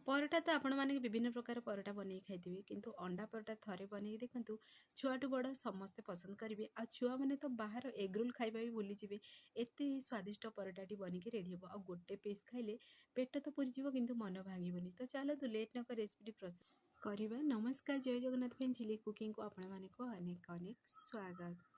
ପରଟା ତ ଆପଣମାନେ ବିଭିନ୍ନ ପ୍ରକାର ପରଟା ବନେଇକି ଖାଇଥିବେ, କିନ୍ତୁ ଅଣ୍ଡା ପରଟା ଥରେ ବନେଇକି ଦେଖନ୍ତୁ। ଛୁଆଠୁ ବଡ଼ ସମସ୍ତେ ପସନ୍ଦ କରିବେ। ଆଉ ଛୁଆମାନେ ତ ବାହାର ଏଗ୍ ରୋଲ୍ ଖାଇବା ବି ଭୁଲିଯିବେ। ଏତେ ସ୍ୱାଦିଷ୍ଟ ପରଟାଟି ବନିକି ରେଡ଼ି ହେବ। ଆଉ ଗୋଟେ ପିସ୍ ଖାଇଲେ ପେଟ ତ ପୁରିଯିବ, କିନ୍ତୁ ମନ ଭାଙ୍ଗିବନି। ତ ଚାଲନ୍ତୁ ଲେଟ୍ ନ କରି ରେସିପିଟି ପ୍ରସ୍ତୁତ କରିବା। ନମସ୍କାର, ଜୟ ଜଗନ୍ନାଥ ପାଇଁ ଚିଲି କୁକିଂକୁ ଆପଣମାନଙ୍କୁ ଅନେକ ଅନେକ ସ୍ୱାଗତ।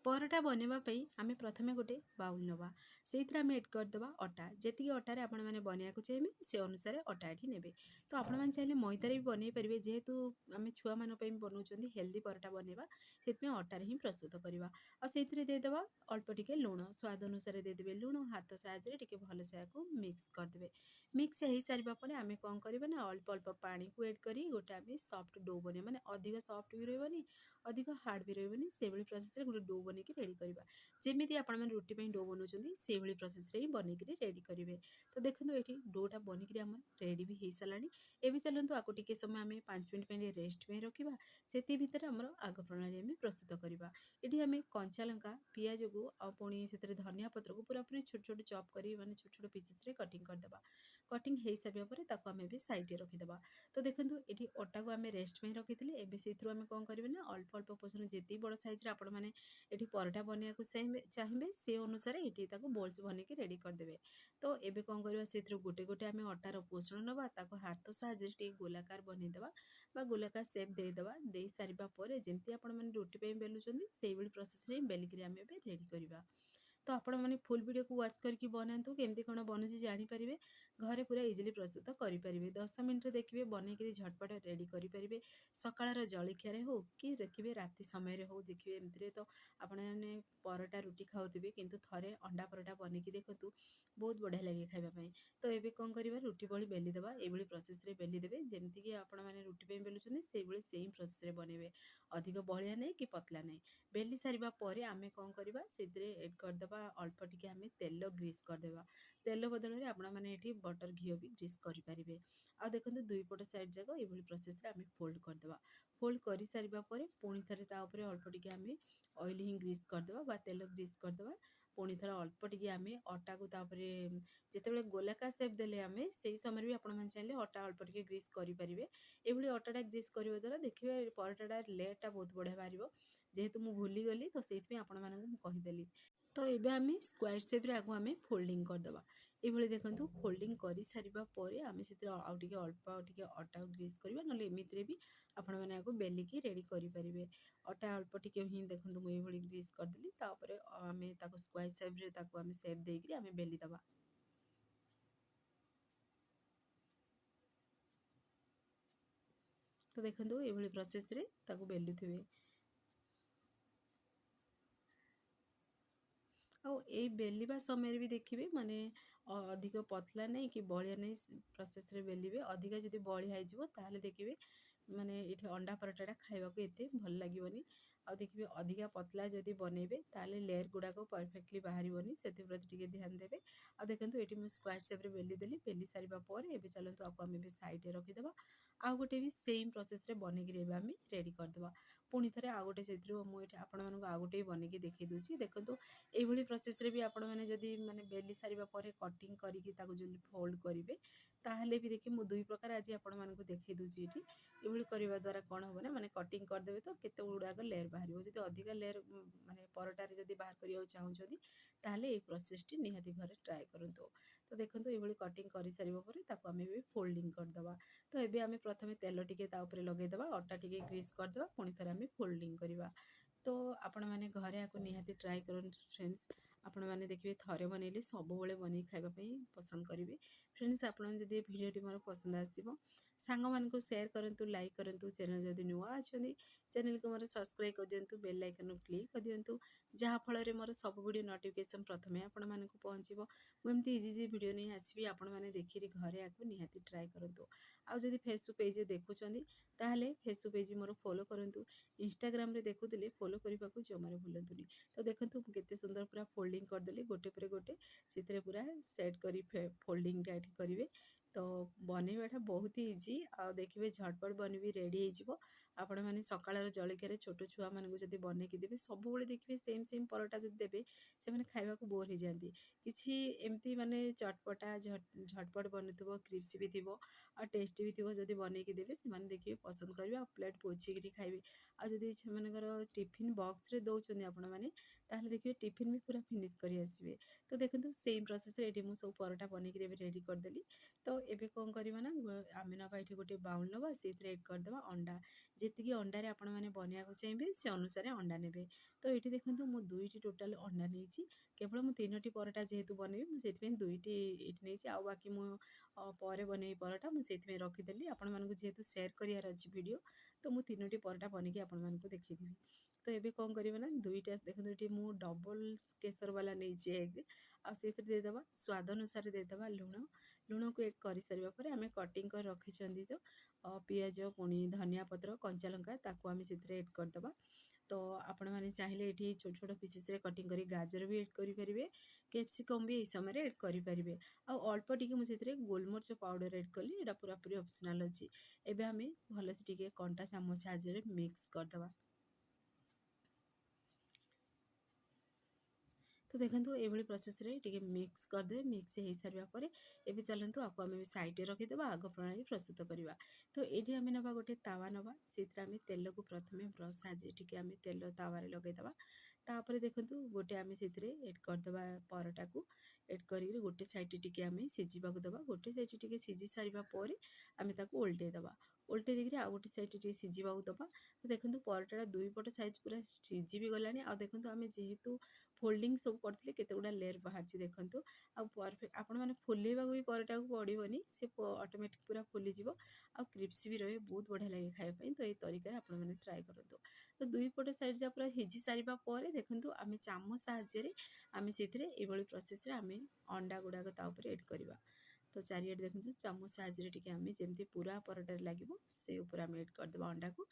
ପରଟା ବନେଇବା ପାଇଁ ଆମେ ପ୍ରଥମେ ଗୋଟେ ବାଉଲ୍ ନେବା। ସେଇଥିରେ ଆମେ ଏଡ୍ କରିଦେବା ଅଟା। ଯେତିକି ଅଟାରେ ଆପଣମାନେ ବନେଇବାକୁ ଚାହିଁବେ ସେ ଅନୁସାରେ ଅଟା ଏଠି ନେବେ। ତ ଆପଣମାନେ ଚାହିଁଲେ ମଇଦାରେ ବି ବନେଇ ପାରିବେ। ଯେହେତୁ ଆମେ ଛୁଆମାନଙ୍କ ପାଇଁ ବନାଉଛନ୍ତି ହେଲ୍ଦି ପରଟା ବନେଇବା, ସେଥିପାଇଁ ଅଟାରେ ହିଁ ପ୍ରସ୍ତୁତ କରିବା। ଆଉ ସେଇଥିରେ ଦେଇଦେବା ଅଳ୍ପ ଟିକେ ଲୁଣ, ସ୍ୱାଦ ଅନୁସାରେ ଦେଇଦେବେ ଲୁଣ। ହାତ ସାହାଯ୍ୟରେ ଟିକେ ଭଲସେ ଆକୁ ମିକ୍ସ କରିଦେବେ। ମିକ୍ସ ହେଇସାରିବା ପରେ ଆମେ କ'ଣ କରିବା ନା ଅଳ୍ପ ଅଳ୍ପ ପାଣିକୁ ଏଡ୍ କରି ଗୋଟେ ଆମେ ସଫ୍ଟ ଡୋ ବନେଇବା। ମାନେ ଅଧିକ ସଫ୍ଟ ବି ରହିବନି, ଅଧିକ ହାର୍ଡ଼ ବି ରହିବନି। ସେଇଭଳି ପ୍ରୋସେସ୍ରେ ଗୋଟେ ଡୋ ବନେଇକି ରେଡ଼ି କରିବା। ଯେମିତି ଆପଣମାନେ ରୁଟି ପାଇଁ ଡୋ ବନାଉଛନ୍ତି ସେଇଭଳି ପ୍ରୋସେସ୍ରେ ହିଁ ବନେଇକିରି ରେଡ଼ି କରିବେ। ତ ଦେଖନ୍ତୁ ଏଠି ଡୋଟା ବନିକିରି ଆମର ରେଡ଼ି ବି ହେଇସାରିଲାଣି। ଏବେ ଚାଲନ୍ତୁ ଆକୁ ଟିକେ ସମୟ ଆମେ 5 ମିନିଟ୍ ପାଇଁ ରେଷ୍ଟ ପାଇଁ ରଖିବା। ସେଥି ଭିତରେ ଆମର ଆଗ ପ୍ରଣାଳୀ ଆମେ ପ୍ରସ୍ତୁତ କରିବା। ଏଠି ଆମେ କଞ୍ଚା ଲଙ୍କା, ପିଆଜକୁ ଆଉ ପୁଣି ସେଥିରେ ଧନିଆ ପତ୍ରକୁ ପୁରାପୁରି ଛୋଟ ଛୋଟ ଚପ୍ କରି ମାନେ ଛୋଟ ଛୋଟ ପିସେସ୍ରେ କଟିଂ କରିଦେବା। କଟିଂ ହେଇସାରିବା ପରେ ତାକୁ ଆମେ ଏବେ ସାଇଡ଼୍ରେ ରଖିଦେବା। ତ ଦେଖନ୍ତୁ ଏଠି ଅଟାକୁ ଆମେ ରେଷ୍ଟ ପାଇଁ ରଖିଥିଲେ। ଏବେ ସେଇଥିରୁ ଆମେ କ'ଣ କରିବେ ନା ଅଳ୍ପ ଅଳ୍ପ ପୋଷଣ ଯେତିକି ବଡ଼ ସାଇଜ୍ରେ ଆପଣମାନେ ଏଠି ପରଟା ବନେଇବାକୁ ଚାହିଁବେ ସେ ଅନୁସାରେ ଏଠି ତାକୁ ବୋଲ୍ସ ବନେଇକି ରେଡ଼ି କରିଦେବେ। ତ ଏବେ କ'ଣ କରିବା, ସେଥିରୁ ଗୋଟେ ଗୋଟେ ଆମେ ଅଟାର ପୋଷଣ ନେବା, ତାକୁ ହାତ ସାହାଯ୍ୟରେ ଟିକେ ଗୋଲାକାର ବନେଇଦେବା ବା ଗୋଲାକାର ସେପ୍ ଦେଇଦେବା। ଦେଇସାରିବା ପରେ ଯେମିତି ଆପଣମାନେ ରୁଟି ପାଇଁ ବେଲୁଛନ୍ତି ସେଇଭଳି ପ୍ରୋସେସ୍ରେ ହିଁ ବେଲିକିରି ଆମେ ଏବେ ରେଡ଼ି କରିବା। ତ ଆପଣମାନେ ଫୁଲ୍ ଭିଡ଼ିଓକୁ ୱାଚ୍ କରିକି ବନାନ୍ତୁ, କେମିତି କ'ଣ ବନୁଛି ଜାଣିପାରିବେ। ଘରେ ପୁରା ଇଜିଲି ପ୍ରସ୍ତୁତ କରିପାରିବେ। 10 ମିନିଟ୍ରେ ଦେଖିବେ ବନେଇକିରି ଝଟପଟ ରେଡ଼ି କରିପାରିବେ। ସକାଳର ଜଳଖିଆରେ ହେଉ କି ଦେଖିବେ ରାତି ସମୟରେ ହେଉ, ଦେଖିବେ ଏମିତିରେ ତ ଆପଣମାନେ ପରଟା ରୁଟି ଖାଉଥିବେ, କିନ୍ତୁ ଥରେ ଅଣ୍ଡା ପରଟା ବନେଇକି ଦେଖନ୍ତୁ, ବହୁତ ବଢ଼ିଆ ଲାଗେ ଖାଇବା ପାଇଁ। ତ ଏବେ କ'ଣ କରିବା, ରୁଟି ଭଳି ବେଲିଦେବା। ଏଇଭଳି ପ୍ରୋସେସ୍ରେ ବେଲିଦେବେ ଯେମିତିକି ଆପଣମାନେ ରୁଟି ପାଇଁ ବେଲୁଛନ୍ତି ସେଇଭଳି ସେମ୍ ପ୍ରୋସେସ୍ରେ ବନେଇବେ। ଅଧିକ ବହଳିଆ ନାହିଁ କି ପତଲା ନାହିଁ। ବେଲି ସାରିବା ପରେ ଆମେ କ'ଣ କରିବା, ସେଥିରେ ଏଡ୍ କରିଦେବା ଅଳ୍ପ ଟିକେ ଆମେ ତେଲ ଗ୍ରୀସ୍ କରିଦେବା। ତେଲ ବଦଳରେ ଆପଣମାନେ ଏଠି ବଟର୍ ଘିଅ ବି ଗ୍ରୀସ୍ କରିପାରିବେ। ଆଉ ଦେଖନ୍ତୁ ଦୁଇ ପଟ ସାଇଡ଼୍ ଯାକ ଏଇଭଳି ପ୍ରୋସେସ୍ରେ ଆମେ ଫୋଲ୍ଡ କରିଦେବା। ଫୋଲ୍ଡ କରିସାରିବା ପରେ ପୁଣି ଥରେ ତା ଉପରେ ଅଳ୍ପ ଟିକେ ଆମେ ଅଏଲ୍ ହିଁ ଗ୍ରୀସ୍ କରିଦେବା ବା ତେଲ ଗ୍ରୀସ୍ କରିଦେବା। ପୁଣି ଥରେ ଅଳ୍ପ ଟିକେ ଆମେ ଅଟାକୁ ତାପରେ ଯେତେବେଳେ ଗୋଲାକାର ସେପ୍ ଦେଲେ ଆମେ ସେଇ ସମୟରେ ବି ଆପଣମାନେ ଚାହିଁଲେ ଅଟା ଅଳ୍ପ ଟିକେ ଗ୍ରୀସ୍ କରିପାରିବେ। ଏଭଳି ଅଟାଟା ଗ୍ରୀସ୍ କରିବା ଦ୍ୱାରା ଦେଖିବେ ପରଟାଟା ଲେୟର୍ଟା ବହୁତ ବଢ଼ିଆ ବାହାରିବ। ଯେହେତୁ ମୁଁ ଭୁଲିଗଲି ତ ସେଇଥିପାଇଁ ଆପଣମାନଙ୍କୁ ମୁଁ କହିଦେଲି। ତ ଏବେ ଆମେ ସ୍କ୍ୱାର ସେପ୍ରେ ଆଗ ଆମେ ଫୋଲ୍ଡିଂ କରିଦେବା। ଏଇଭଳି ଦେଖନ୍ତୁ ଫୋଲ୍ଡିଂ କରିସାରିବା ପରେ ଆମେ ସେଥିରେ ଆଉ ଟିକେ ଅଳ୍ପ ଟିକେ ଅଟାକୁ ଗ୍ରୀସ୍ କରିବା। ନହେଲେ ଏମିତିରେ ବି ଆପଣମାନେ ଆକୁ ବେଲିକି ରେଡ଼ି କରିପାରିବେ। ଅଟା ଅଳ୍ପ ଟିକେ ହିଁ ଦେଖନ୍ତୁ ମୁଁ ଏଇଭଳି ଗ୍ରୀସ୍ କରିଦେଲି। ତାପରେ ଆମେ ତାକୁ ସ୍କ୍ୱାର ସେପ୍ରେ ତାକୁ ଆମେ ସେପ୍ ଦେଇକିରି ଆମେ ବେଲିଦେବା। ତ ଦେଖନ୍ତୁ ଏଇଭଳି ପ୍ରୋସେସ୍ରେ ତାକୁ ବେଲୁଥିବେ। ଆଉ ଏଇ ବେଲିବା ସମୟରେ ବି ଦେଖିବେ ମାନେ ଅଧିକ ପତଲା ନାହିଁ କି ବହଳିଆ ନାହିଁ ପ୍ରୋସେସ୍ରେ ବେଲିବେ। ଅଧିକା ଯଦି ବହଳିଆ ହେଇଯିବ ତାହେଲେ ଦେଖିବେ ମାନେ ଏଠି ଅଣ୍ଡା ପରଟାଟା ଖାଇବାକୁ ଏତେ ଭଲ ଲାଗିବନି। ଆଉ ଦେଖିବେ ଅଧିକା ପତଲା ଯଦି ବନେଇବେ ତାହେଲେ ଲେୟର୍ ଗୁଡ଼ାକ ପରଫେକ୍ଟଲି ବାହାରିବନି। ସେଥିପ୍ରତି ଟିକେ ଧ୍ୟାନ ଦେବେ। ଆଉ ଦେଖନ୍ତୁ ଏଠି ମୁଁ ସ୍କ୍ୱାର ସେପ୍ରେ ବେଲି ଦେଲି। ବେଲି ସାରିବା ପରେ ଏବେ ଚାଲନ୍ତୁ ଆକୁ ଆମେ ବି ସାଇଡ଼୍ରେ ରଖିଦେବା। ଆଉ ଗୋଟେ ବି ସେମ୍ ପ୍ରୋସେସ୍ରେ ବନେଇକିରି ଏବେ ଆମେ ରେଡ଼ି କରିଦେବା। ପୁଣି ଥରେ ଆଉ ଗୋଟେ ସେଥିରୁ ମୁଁ ଏଠି ଆପଣମାନଙ୍କୁ ଆଉ ଗୋଟେ ବି ବନେଇକି ଦେଖେଇ ଦେଉଛି। ଦେଖନ୍ତୁ ଏଇଭଳି ପ୍ରୋସେସ୍ରେ ବି ଆପଣମାନେ ଯଦି ମାନେ ବେଲି ସାରିବା ପରେ କଟିଂ କରିକି ତାକୁ ଯଦି ଫୋଲ୍ଡ କରିବେ ତାହେଲେ ବି ଦେଖିବେ ମୁଁ ଦୁଇ ପ୍ରକାର ଆଜି ଆପଣମାନଙ୍କୁ ଦେଖେଇ ଦେଉଛି ଏଠି। ଏଭଳି କରିବା ଦ୍ୱାରା କ'ଣ ହେବ ନା ମାନେ କଟିଂ କରିଦେବେ ତ କେତେ ଗୁଡ଼ାକ ଲେୟର୍ ବାହାରିବ। ଯଦି ଅଧିକା ଲେୟର୍ ମାନେ ପରଟାରେ ଯଦି ବାହାର କରିବାକୁ ଚାହୁଁଛନ୍ତି ତାହେଲେ ଏଇ ପ୍ରୋସେସ୍ଟି ନିହାତି ଘରେ ଟ୍ରାଏ କରନ୍ତୁ। ତ ଦେଖନ୍ତୁ ଏଇଭଳି କଟିଂ କରିସାରିବା ପରେ ତାକୁ ଆମେ ବି ଫୋଲ୍ଡିଂ କରିଦେବା। ତ ଏବେ ଆମେ ପ୍ରଥମେ ତେଲ ଟିକେ ତା ଉପରେ ଲଗାଇଦେବା, ଅଟା ଟିକେ ଗ୍ରୀସ୍ କରିଦେବା, ପୁଣି ଥରେ ଆମେ ଫୋଲ୍ଡିଂ କରିବା। ତ ଆପଣମାନେ ଘରେ ଆକୁ ନିହାତି ଟ୍ରାଏ କରନ୍ତୁ ଫ୍ରେଣ୍ଡସ୍। ଆପଣମାନେ ଦେଖିବେ ଥରେ ବନେଇଲେ ସବୁବେଳେ ବନେଇ ଖାଇବା ପାଇଁ ପସନ୍ଦ କରିବେ। ଫ୍ରେଣ୍ଡସ୍ ଆପଣମାନେ ଯଦି ଏ ଭିଡ଼ିଓଟି ମୋର ପସନ୍ଦ ଆସିବ ସାଙ୍ଗମାନଙ୍କୁ ସେୟାର କରନ୍ତୁ, ଲାଇକ୍ କରନ୍ତୁ। ଚ୍ୟାନେଲ୍ ଯଦି ନୂଆ ଅଛନ୍ତି ଚ୍ୟାନେଲ୍କୁ ମୋର ସବସ୍କ୍ରାଇବ୍ କରିଦିଅନ୍ତୁ, ବେଲ୍ ଆଇକନ୍କୁ କ୍ଲିକ୍ କରିଦିଅନ୍ତୁ, ଯାହାଫଳରେ ମୋର ସବୁ ଭିଡ଼ିଓ ନୋଟିଫିକେସନ୍ ପ୍ରଥମେ ଆପଣମାନଙ୍କୁ ପହଞ୍ଚିବ। ମୁଁ ଏମିତି ଇଜି ଭିଡ଼ିଓ ନେଇ ଆସିବି, ଆପଣମାନେ ଦେଖିରି ଘରେ ଆକୁ ନିହାତି ଟ୍ରାଏ କରନ୍ତୁ। ଆଉ ଯଦି ଫେସବୁକ୍ ପେଜ୍ରେ ଦେଖୁଛନ୍ତି ତାହେଲେ ଫେସବୁକ୍ ପେଜ୍ ମୋର ଫଲୋ କରନ୍ତୁ। ଇନଷ୍ଟାଗ୍ରାମରେ ଦେଖୁଥିଲେ ଫଲୋ କରିବାକୁ ଜମାରୁ ଭୁଲନ୍ତୁନି। ତ ଦେଖନ୍ତୁ ମୁଁ କେତେ ସୁନ୍ଦର ପୁରା ଫୋଲ୍ଡିଂ କରିଦେଲି ଗୋଟେ ପରେ ଗୋଟେ। ସେଥିରେ ପୁରା ସେଟ୍ କରି ଫୋଲ୍ଡିଂଟା ଏଠି କରିବେ। ତ ବନେଇବାଟା ବହୁତ ଇଜି, ଆଉ ଦେଖିବେ ଝଟପଟ ବନେଇ ବି ରେଡ଼ି ହେଇଯିବ। ଆପଣମାନେ ସକାଳର ଜଳଖିଆରେ ଛୋଟ ଛୁଆମାନଙ୍କୁ ଯଦି ବନେଇକି ଦେବେ, ସବୁବେଳେ ଦେଖିବେ ସେମ୍ ପରଟା ଯଦି ଦେବେ ସେମାନେ ଖାଇବାକୁ ବୋର୍ ହେଇଯାଆନ୍ତି। କିଛି ଏମିତି ମାନେ ଚଟପଟା ଝଟପଟ ବନୁଥିବ, କ୍ରିସ୍ପି ବି ଥିବ ଆଉ ଟେଷ୍ଟି ବି ଥିବ, ଯଦି ବନେଇକି ଦେବେ ସେମାନେ ଦେଖିବେ ପସନ୍ଦ କରିବେ ଆଉ ପ୍ଲେଟ୍ ପୋଛିକିରି ଖାଇବେ। ଆଉ ଯଦି ସେମାନଙ୍କର ଟିଫିନ୍ ବକ୍ସରେ ଦେଉଛନ୍ତି ଆପଣମାନେ, ତାହେଲେ ଦେଖିବେ ଟିଫିନ୍ ବି ପୁରା ଫିନିଶ୍ କରି ଆସିବେ। ତ ଦେଖନ୍ତୁ ସେମ୍ ପ୍ରୋସେସ୍ରେ ଏଠି ମୁଁ ସବୁ ପରଟା ବନେଇକିରି ଏବେ ରେଡ଼ି କରିଦେଲି। ତ ଏବେ କ'ଣ କରିବା ନା, ଆମେ ନେବା ଏଠି ଗୋଟେ ବାଉଲ୍ ନେବା, ସେଇଥିରେ ଏଡ଼୍ କରିଦେବା ଅଣ୍ଡା। ଯେତିକି ଅଣ୍ଡାରେ ଆପଣମାନେ ବନେଇବାକୁ ଚାହିଁବେ ସେ ଅନୁସାରେ ଅଣ୍ଡା ନେବେ। ତ ଏଠି ଦେଖନ୍ତୁ ମୁଁ 2ଟି ଟୋଟାଲ୍ ଅଣ୍ଡା ନେଇଛି। କେବଳ ମୁଁ 3ଟି ପରଟା ଯେହେତୁ ବନେଇବି, ମୁଁ ସେଥିପାଇଁ 2ଟି ଏଠି ନେଇଛି। ଆଉ ବାକି ମୁଁ ପରେ ବନେଇବି ପରଟା, ମୁଁ ସେଇଥିପାଇଁ ରଖିଦେଲି। ଆପଣମାନଙ୍କୁ ଯେହେତୁ ସେୟାର କରିବାର ଅଛି ଭିଡ଼ିଓ, ତ ମୁଁ 3ଟି ପରଟା ବନେଇକି ଆପଣମାନଙ୍କୁ ଦେଖେଇଦେବି। ତ ଏବେ କ'ଣ କରିବେ ନା, 2ଟା ଦେଖନ୍ତୁ ଏଠି ମୁଁ ଡବଲ୍ କେଶର ବାଲା ନେଇଛି ଏଗ୍, ଆଉ ସେଇଥିରେ ଦେଇଦେବା ସ୍ୱାଦ ଅନୁସାରେ ଦେଇଦେବା ଲୁଣ। ଲୁଣକୁ ଏଡ଼୍ କରିସାରିବା ପରେ ଆମେ କଟିଂ କରି ରଖିଛନ୍ତି ଯେଉଁ ପିଆଜ, ପୁଣି ଧନିଆ ପତ୍ର, କଞ୍ଚା ଲଙ୍କା, ତାକୁ ଆମେ ସେଥିରେ ଏଡ଼୍ କରିଦେବା। ତ ଆପଣମାନେ ଚାହିଁଲେ ଏଠି ଛୋଟ ଛୋଟ ପିସେସ୍ରେ କଟିଂ କରି ଗାଜର ବି ଏଡ଼୍ କରିପାରିବେ, କ୍ୟାପ୍ସିକମ୍ ବି ଏହି ସମୟରେ ଏଡ଼୍ କରିପାରିବେ। ଆଉ ଅଳ୍ପ ଟିକେ ମୁଁ ସେଥିରେ ଗୋଲମରିଚ ପାଉଡ଼ର ଏଡ଼୍ କଲି, ଏଇଟା ପୁରାପୁରି ଅପସନାଲ୍ ଅଛି। ଏବେ ଆମେ ଭଲସେ ଟିକେ କଣ୍ଟା ଚାମଚ ସାହାଯ୍ୟରେ ମିକ୍ସ କରିଦେବା। ତ ଦେଖନ୍ତୁ ଏଇଭଳି ପ୍ରୋସେସ୍ରେ ଟିକେ ମିକ୍ସ କରିଦେବେ। ମିକ୍ସ ହେଇସାରିବା ପରେ ଏବେ ଚାଲନ୍ତୁ ଆକୁ ଆମେ ସାଇଡ଼୍ରେ ରଖିଦେବା, ଆଗ ପ୍ରଣାଳୀ ପ୍ରସ୍ତୁତ କରିବା। ତ ଏଇଠି ଆମେ ନେବା ଗୋଟେ ତାୱା ନେବା, ସେଥିରେ ଆମେ ତେଲକୁ ପ୍ରଥମେ ବ୍ରସ୍ ସାହାଯ୍ୟରେ ଟିକେ ଆମେ ତେଲ ତାୱାରେ ଲଗାଇଦେବା। ତାପରେ ଦେଖନ୍ତୁ ଗୋଟେ ଆମେ ସେଥିରେ ଏଡ଼୍ କରିଦେବା ପରଟାକୁ। ଏଡ଼୍ କରିକି ଗୋଟେ ସାଇଡ଼୍ ଟିକେ ଆମେ ସିଝିବାକୁ ଦେବା। ଗୋଟେ ସାଇଡ଼୍ ଟିକେ ସିଝି ସାରିବା ପରେ ଆମେ ତାକୁ ଓଲଟେଇ ଦେବା। ଓଲଟେଇ ଦେଇକିରି ଆଉ ଗୋଟେ ସାଇଡ଼୍ ଟିକେ ସିଝିବାକୁ ଦେବା। ତ ଦେଖନ୍ତୁ ପରଟାଟା ଦୁଇ ପଟ ସାଇଜ୍ ପୁରା ସିଝି ବି ଗଲାଣି। ଆଉ ଦେଖନ୍ତୁ ଆମେ ଯେହେତୁ ଫୋଲ୍ଡିଂ ସବୁ କରିଥିଲେ, କେତେ ଗୁଡ଼ା ଲେୟର୍ ବାହାରିଛି ଦେଖନ୍ତୁ। ଆଉ ପରଫେକ୍ଟ ଆପଣମାନେ ଫୁଲେଇବାକୁ ବି ପରଟାକୁ ପଡ଼ିବନି, ସେ ଅଟୋମେଟିକ୍ ପୁରା ଫୁଲିଯିବ ଆଉ କ୍ରିସ୍ପି ବି ରହିବ, ବହୁତ ବଢ଼ିଆ ଲାଗେ ଖାଇବା ପାଇଁ। ତ ଏଇ ତରିକାରେ ଆପଣମାନେ ଟ୍ରାଏ କରନ୍ତୁ। ତ ଦୁଇ ପଟ ସାଇଡ଼୍ ଯାକ ପୁରା ସିଝି ସାରିବା ପରେ ଦେଖନ୍ତୁ ଆମେ ଚାମଚ ସାହାଯ୍ୟରେ ଆମେ ସେଥିରେ ଏଇଭଳି ପ୍ରୋସେସ୍ରେ ଆମେ ଅଣ୍ଡା ଗୁଡ଼ାକ ତା ଉପରେ ଏଡ଼୍ କରିବା। ତ ଚାରିଆଡ଼େ ଦେଖନ୍ତୁ ଚାମଚ ସାହାଯ୍ୟରେ ଟିକେ ଆମେ ଯେମିତି ପୁରା ପରଟାରେ ଲାଗିବ ସେ ଉପରେ ଆମେ ଏଡ଼୍ କରିଦେବା ଅଣ୍ଡାକୁ।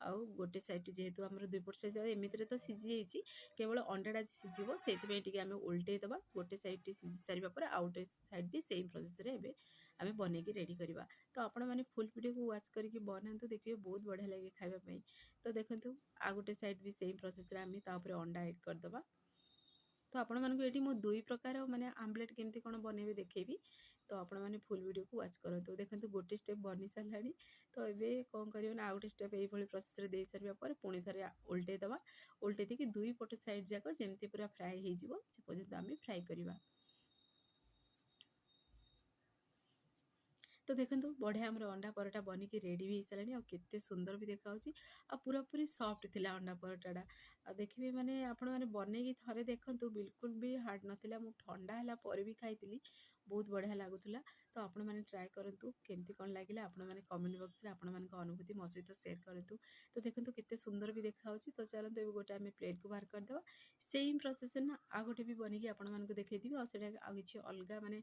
ଆଉ ଗୋଟେ ସାଇଡ଼୍ ଯେହେତୁ ଆମର ଦୁଇ ପଟ ସାଇଡ଼୍ ଏମିତିରେ ତ ସିଝି ଯାଇଛି, କେବଳ ଅଣ୍ଡାଟା ସିଝିବ, ସେଇଥିପାଇଁ ଟିକେ ଆମେ ଓଲଟେଇ ଦେବା। ଗୋଟେ ସାଇଡ଼୍ଟି ସିଝି ସାରିବା ପରେ ଆଉ ଗୋଟେ ସାଇଡ଼୍ ବି ସେମ୍ ପ୍ରୋସେସ୍ରେ ଏବେ ଆମେ ବନେଇକି ରେଡ଼ି କରିବା। ତ ଆପଣମାନେ ଫୁଲ୍ ଭିଡ଼ିଓକୁ ୱାଚ୍ କରିକି ବନାନ୍ତୁ, ଦେଖିବେ ବହୁତ ବଢ଼ିଆ ଲାଗେ ଖାଇବା ପାଇଁ। ତ ଦେଖନ୍ତୁ ଆଉ ଗୋଟେ ସାଇଡ଼୍ ବି ସେମ୍ ପ୍ରୋସେସ୍ରେ ଆମେ ତା ଉପରେ ଅଣ୍ଡା ଏଡ଼୍ କରିଦେବା। ତ ଆପଣମାନଙ୍କୁ ଏଠି ମୁଁ ଦୁଇ ପ୍ରକାର ମାନେ ଆମ୍ଲେଟ୍ କେମିତି କ'ଣ ବନେଇବେ ଦେଖେଇବି। ତ ଆପଣମାନେ ଫୁଲ୍ ଭିଡ଼ିଓକୁ ୱାଚ୍ କରନ୍ତୁ। ଦେଖନ୍ତୁ ଗୋଟେ ଷ୍ଟେପ୍ ବନି ସାରିଲାଣି। ତ ଏବେ କ'ଣ କରିବେ ନା, ଆଉ ଗୋଟେ ଷ୍ଟେପ୍ ଏଇଭଳି ପ୍ରୋସେସ୍ରେ ଦେଇସାରିବା ପରେ ପୁଣି ଥରେ ଓଲଟେଇ ଦେବା। ଓଲଟେଇ ଦେଇକି ଦୁଇ ପଟ ସାଇଡ଼୍ ଯାକ ଯେମିତି ପୁରା ଫ୍ରାଏ ହେଇଯିବ ସେ ପର୍ଯ୍ୟନ୍ତ ଆମେ ଫ୍ରାଏ କରିବା। ତ ଦେଖନ୍ତୁ ବଢ଼ିଆ ଆମର ଅଣ୍ଡା ପରଟା ବନିକି ରେଡ଼ି ବି ହେଇସାରିଲାଣି, ଆଉ କେତେ ସୁନ୍ଦର ବି ଦେଖାହେଉଛି, ଆଉ ପୁରାପୁରି ସଫ୍ଟ ଥିଲା ଅଣ୍ଡା ପରଟାଟା। ଆଉ ଦେଖିବେ ମାନେ ଆପଣମାନେ ବନେଇକି ଥରେ ଦେଖନ୍ତୁ, ବିଲକୁଲ ବି ହାର୍ଡ଼ ନଥିଲା। ମୁଁ ଥଣ୍ଡା ହେଲା ପରେ ବି ଖାଇଥିଲି, ବହୁତ ବଢ଼ିଆ ଲାଗୁଥିଲା। ତ ଆପଣମାନେ ଟ୍ରାଏ କରନ୍ତୁ, କେମିତି କ'ଣ ଲାଗିଲା ଆପଣମାନେ କମେଣ୍ଟ ବକ୍ସରେ ଆପଣମାନଙ୍କ ଅନୁଭୂତି ମୋ ସହିତ ସେୟାର କରନ୍ତୁ। ତ ଦେଖନ୍ତୁ କେତେ ସୁନ୍ଦର ବି ଦେଖାହେଉଛି। ତ ଚାଲନ୍ତୁ ଏବେ ଗୋଟେ ଆମେ ପ୍ଲେଟ୍କୁ ବାହାର କରିଦେବା। ସେମ୍ ପ୍ରୋସେସ୍ରେ ନା ଆଉ ଗୋଟେ ବି ବନେଇକି ଆପଣମାନଙ୍କୁ ଦେଖେଇଦେବି, ଆଉ ସେଇଟା ଆଉ କିଛି ଅଲଗା ମାନେ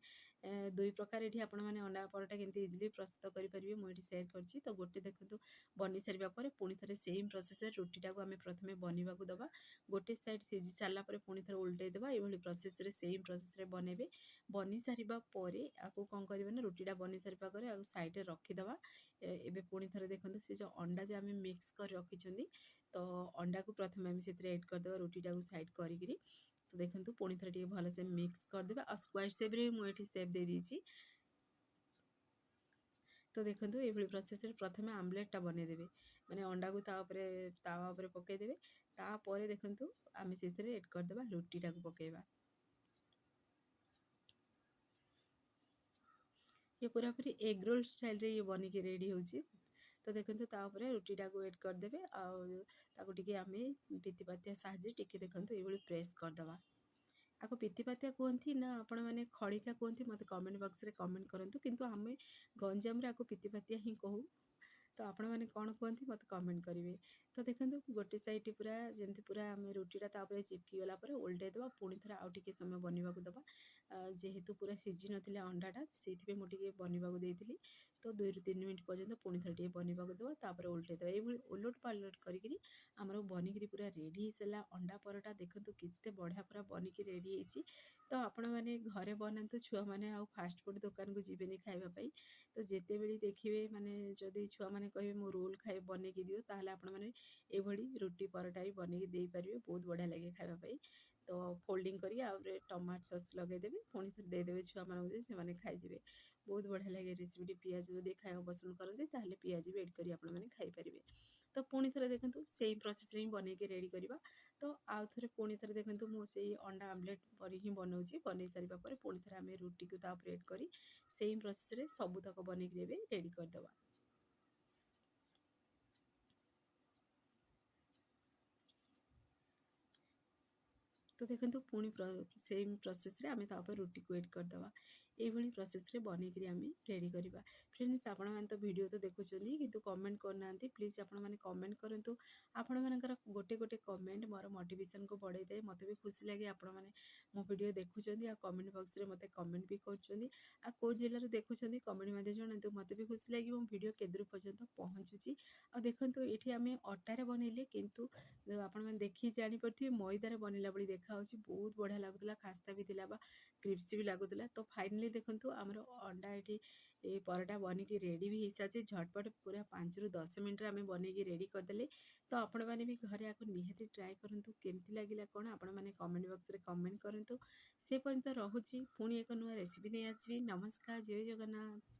ଦୁଇ ପ୍ରକାର ଏଠି ଆପଣମାନେ ଅଣ୍ଡା ପରଟା କେମିତି ଇଜିଲି ପ୍ରସ୍ତୁତ କରିପାରିବେ ମୁଁ ଏଠି ସେୟାର କରିଛି। ତ ଗୋଟେ ଦେଖନ୍ତୁ ବନି ସାରିବା ପରେ ପୁଣି ଥରେ ସେମ୍ ପ୍ରୋସେସ୍ରେ ରୁଟିଟାକୁ ଆମେ ପ୍ରଥମେ ବନିବାକୁ ଦେବା। ଗୋଟେ ସାଇଡ଼୍ ସିଝି ସାରିଲା ପରେ ପୁଣି ଥରେ ଓଲଟେଇ ଦେବା। ଏଇଭଳି ପ୍ରୋସେସ୍ରେ ସେମ୍ ପ୍ରୋସେସ୍ରେ ବନେଇବେ। ବନି ସାରିବା ପରେ ଆକୁ କ'ଣ କରିବେ ନା, ରୁଟିଟା ବନି ସାରିବା ପରେ ଆଉ ସାଇଡ଼୍ରେ ରଖିଦେବା। ଏବେ ପୁଣି ଥରେ ଦେଖନ୍ତୁ ସେ ଯେଉଁ ଅଣ୍ଡା ଯେ ଆମେ ମିକ୍ସ କରି ରଖିଛନ୍ତି, ତ ଅଣ୍ଡାକୁ ପ୍ରଥମେ ଆମେ ସେଥିରେ ଏଡ଼୍ କରିଦେବା ରୁଟିଟାକୁ ସାଇଡ଼୍ କରିକିରି। ତ ଦେଖନ୍ତୁ ପୁଣି ଥରେ ଟିକେ ଭଲସେ ମିକ୍ସ କରିଦେବା। ଆଉ ସ୍କ୍ୱାର ସେପ୍ରେ ମୁଁ ଏଠି ସେପ୍ ଦେଇଦେଇଛି। ତ ଦେଖନ୍ତୁ ଏଇଭଳି ପ୍ରୋସେସ୍ରେ ପ୍ରଥମେ ଆମ୍ଲେଟ୍ଟା ବନେଇଦେବେ, ମାନେ ଅଣ୍ଡାକୁ ତାୱା ଉପରେ ପକାଇଦେବେ। ତାପରେ ଦେଖନ୍ତୁ ଆମେ ସେଥିରେ ଏଡ଼୍ କରିଦେବା ରୁଟିଟାକୁ ପକାଇବା। ये पूरापूरी एग रोल स्टाइल रे ये बनिकी रेडी होची। तो देखते तापर रुटीटा को एड करदे आगे आम पितिपातिया साहाଯ୍य टिके देखते ये प्रेस करदे। आपको पितिपातिया कहती ना आपण मैंने खड़िका कहती मत कमेंट बॉक्स रे कमेंट करूँ, किंतु आम गंजाम रे आपको पितिपातिया ही कहू। तो आपण मैंने कौन कहती मत कमेंट करेंगे। तो देखो गोटे साइड पूरा जमी पूरा आम रुटीटा तापर चिपकी गलापर ओल्टे देवा, पुणी थे आउ टे समय बनवाक दबा। जेहेतु पूरा सीझी ना अंडाटा से मुझे बनवाक देती। तो 2 ରୁ 3 ମିନିଟ୍ ପର୍ଯ୍ୟନ୍ତ ପୁଣି ଥରେ ଟିକେ ବନିବାକୁ ଦେବା, ତାପରେ ଓଲଟେଇ ଦେବା। ଏଇଭଳି ଓଲଟ ପାଲଟ କରିକିରି ଆମର ବନିକିରି ପୁରା ରେଡ଼ି ହେଇସାରିଲା ଅଣ୍ଡା ପରଟା। ଦେଖନ୍ତୁ କେତେ ବଢ଼ିଆ ପୁରା ବନିକି ରେଡ଼ି ହେଇଛି। ତ ଆପଣମାନେ ଘରେ ବନାନ୍ତୁ, ଛୁଆମାନେ ଆଉ ଫାଷ୍ଟ ଫୁଡ଼୍ ଦୋକାନକୁ ଯିବେନି ଖାଇବା ପାଇଁ। ତ ଯେତେବେଳେ ଦେଖିବେ ମାନେ ଯଦି ଛୁଆମାନେ କହିବେ ମୁଁ ରୋଲ୍ ଖାଇ ବନେଇକି ଦିଅ, ତାହେଲେ ଆପଣମାନେ ଏଇଭଳି ରୁଟି ପରଟା ବି ବନେଇକି ଦେଇପାରିବେ, ବହୁତ ବଢ଼ିଆ ଲାଗେ ଖାଇବା ପାଇଁ। ତ ଫୋଲ୍ଡିଂ କରିକି ଆଉରେ ଟମାଟୋ ସସ୍ ଲଗେଇଦେବେ, ପୁଣି ଥରେ ଦେଇଦେବେ ଛୁଆମାନଙ୍କୁ ଯେ ସେମାନେ ଖାଇଯିବେ। ବହୁତ ବଢ଼ିଆ ଲାଗେ ରେସିପିଟି। ପିଆଜ ଯଦି ଖାଇବାକୁ ପସନ୍ଦ କରନ୍ତି ତାହେଲେ ପିଆଜ ବି ଏଡ଼୍ କରି ଆପଣମାନେ ଖାଇପାରିବେ। ତ ପୁଣି ଥରେ ଦେଖନ୍ତୁ ସେଇ ପ୍ରୋସେସ୍ରେ ହିଁ ବନେଇକି ରେଡ଼ି କରିବା। ତ ଆଉ ଥରେ ପୁଣି ଥରେ ଦେଖନ୍ତୁ ମୁଁ ସେଇ ଅଣ୍ଡା ଆମଲେଟ୍ ପରି ହିଁ ବନାଉଛି। ବନେଇ ସାରିବା ପରେ ପୁଣି ଥରେ ଆମେ ରୁଟିକୁ ତା ଉପରେ ଏଡ଼୍ କରି ସେଇ ପ୍ରୋସେସ୍ରେ ସବୁତକ ବନେଇକି ଏବେ ରେଡ଼ି କରିଦେବା। ତ ଦେଖନ୍ତୁ ପୁଣି ସେମ୍ ପ୍ରୋସେସ୍ରେ ଆମେ ତା ଉପରେ ରୁଟିକୁ ଏଡ଼୍ କରିଦେବା। ଏଇଭଳି ପ୍ରୋସେସ୍ରେ ବନେଇକିରି ଆମେ ରେଡ଼ି କରିବା। ଫ୍ରେଣ୍ଡସ୍, ଆପଣମାନେ ତ ଭିଡ଼ିଓ ତ ଦେଖୁଛନ୍ତି କିନ୍ତୁ କମେଣ୍ଟ କରୁନାହାନ୍ତି। ପ୍ଲିଜ୍ ଆପଣମାନେ କମେଣ୍ଟ କରନ୍ତୁ। ଆପଣମାନଙ୍କର ଗୋଟେ ଗୋଟେ କମେଣ୍ଟ ମୋର ମୋଟିଭେସନ୍କୁ ବଢ଼େଇଥାଏ। ମୋତେ ବି ଖୁସି ଲାଗେ ଆପଣମାନେ ମୋ ଭିଡ଼ିଓ ଦେଖୁଛନ୍ତି ଆଉ କମେଣ୍ଟ ବକ୍ସରେ ମୋତେ କମେଣ୍ଟ ବି କରୁଛନ୍ତି। ଆଉ କେଉଁ ଜିଲ୍ଲାରୁ ଦେଖୁଛନ୍ତି କମେଣ୍ଟ ମଧ୍ୟ ଜଣାନ୍ତୁ, ମୋତେ ବି ଖୁସି ଲାଗିବ ମୋ ଭିଡ଼ିଓ କେତେ ଦୂର ପର୍ଯ୍ୟନ୍ତ ପହଞ୍ଚୁଛି। ଆଉ ଦେଖନ୍ତୁ ଏଠି ଆମେ ଅଟାରେ ବନେଇଲେ କିନ୍ତୁ ଆପଣମାନେ ଦେଖିକି ଜାଣିପାରୁଥିବେ ମଇଦାରେ ବନେଇଲା ଭଳି ଦେଖାହେଉଛି। ବହୁତ ବଢ଼ିଆ ଲାଗୁଥିଲା, ଖାସ୍ତା ବି ଥିଲା ବା କ୍ରିପ୍ସି ବି ଲାଗୁଥିଲା। ତ ଫାଇନାଲି ଦେଖନ୍ତୁ ଆମର ଅଣ୍ଡା ଏଠି ଏ ପରଟା ବନିକି ରେଡ଼ି ବି ହେଇସାରିଛି। ଝଟପଟ ପୁରା 5 ରୁ 10 ମିନିଟ୍ରେ ଆମେ ବନେଇକି ରେଡ଼ି କରିଦେଲେ। ତ ଆପଣମାନେ ବି ଘରେ ଆକୁ ନିହାତି ଟ୍ରାଏ କରନ୍ତୁ। କେମିତି ଲାଗିଲା କ'ଣ ଆପଣମାନେ କମେଣ୍ଟ ବକ୍ସରେ କମେଣ୍ଟ କରନ୍ତୁ। ସେ ପର୍ଯ୍ୟନ୍ତ ରହୁଛି, ପୁଣି ଏକ ନୂଆ ରେସିପି ନେଇ ଆସିବି। ନମସ୍କାର, ଜୟ ଜଗନ୍ନାଥ।